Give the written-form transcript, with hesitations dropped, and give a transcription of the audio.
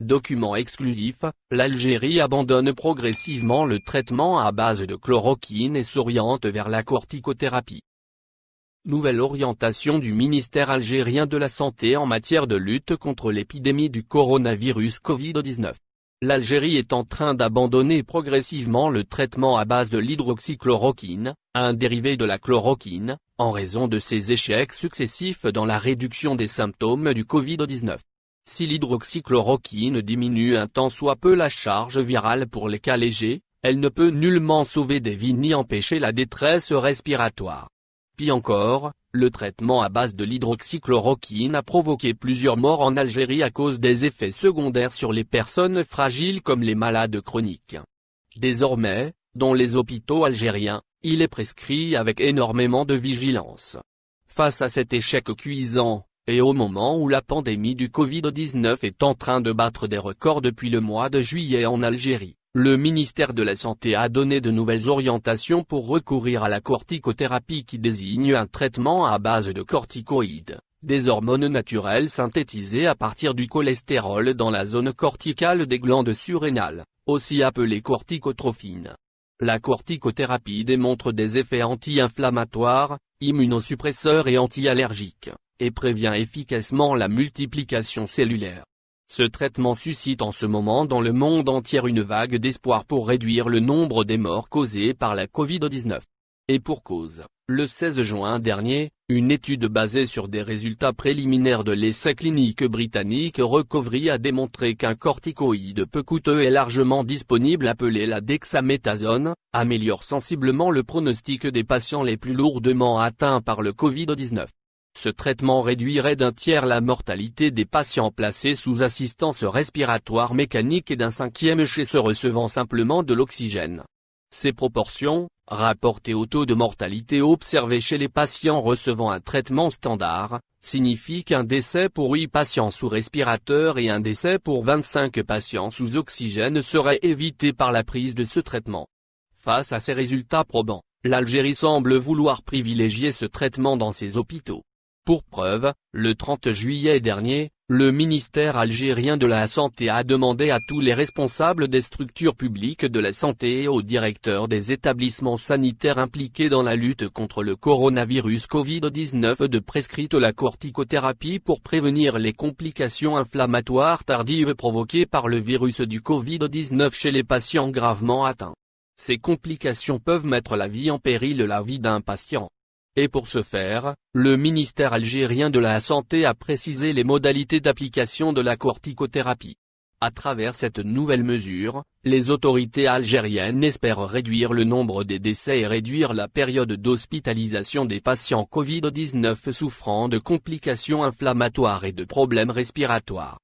document exclusif, l'Algérie abandonne progressivement le traitement à base de chloroquine et s'oriente vers la corticothérapie. Nouvelle orientation du ministère algérien de la Santé en matière de lutte contre l'épidémie du coronavirus Covid-19. L'Algérie est en train d'abandonner progressivement le traitement à base de l'hydroxychloroquine, un dérivé de la chloroquine, en raison de ses échecs successifs dans la réduction des symptômes du Covid-19. Si l'hydroxychloroquine diminue un tant soit peu la charge virale pour les cas légers, elle ne peut nullement sauver des vies ni empêcher la détresse respiratoire. Pis encore, le traitement à base de l'hydroxychloroquine a provoqué plusieurs morts en Algérie à cause des effets secondaires sur les personnes fragiles comme les malades chroniques. Désormais, dans les hôpitaux algériens, il est prescrit avec énormément de vigilance. Face à cet échec cuisant, et au moment où la pandémie du Covid-19 est en train de battre des records depuis le mois de juillet en Algérie, le ministère de la Santé a donné de nouvelles orientations pour recourir à la corticothérapie qui désigne un traitement à base de corticoïdes, des hormones naturelles synthétisées à partir du cholestérol dans la zone corticale des glandes surrénales, aussi appelée corticotrophine. La corticothérapie démontre des effets anti-inflammatoires, immunosuppresseurs et anti-allergiques, et prévient efficacement la multiplication cellulaire. Ce traitement suscite en ce moment dans le monde entier une vague d'espoir pour réduire le nombre des morts causées par la Covid-19. Et pour cause, le 16 juin dernier, une étude basée sur des résultats préliminaires de l'essai clinique britannique Recovery a démontré qu'un corticoïde peu coûteux et largement disponible appelé la dexaméthasone, améliore sensiblement le pronostic des patients les plus lourdement atteints par le Covid-19. Ce traitement réduirait d'un tiers la mortalité des patients placés sous assistance respiratoire mécanique et d'un cinquième chez ceux recevant simplement de l'oxygène. Ces proportions, rapportées au taux de mortalité observé chez les patients recevant un traitement standard, signifient qu'un décès pour 8 patients sous respirateur et un décès pour 25 patients sous oxygène serait évité par la prise de ce traitement. Face à ces résultats probants, l'Algérie semble vouloir privilégier ce traitement dans ses hôpitaux. Pour preuve, le 30 juillet dernier, le ministère algérien de la Santé a demandé à tous les responsables des structures publiques de la santé et aux directeurs des établissements sanitaires impliqués dans la lutte contre le coronavirus Covid-19 de prescrire la corticothérapie pour prévenir les complications inflammatoires tardives provoquées par le virus du Covid-19 chez les patients gravement atteints. Ces complications peuvent mettre la vie en péril la vie d'un patient. Et pour ce faire, le ministère algérien de la Santé a précisé les modalités d'application de la corticothérapie. À travers cette nouvelle mesure, les autorités algériennes espèrent réduire le nombre des décès et réduire la période d'hospitalisation des patients Covid-19 souffrant de complications inflammatoires et de problèmes respiratoires.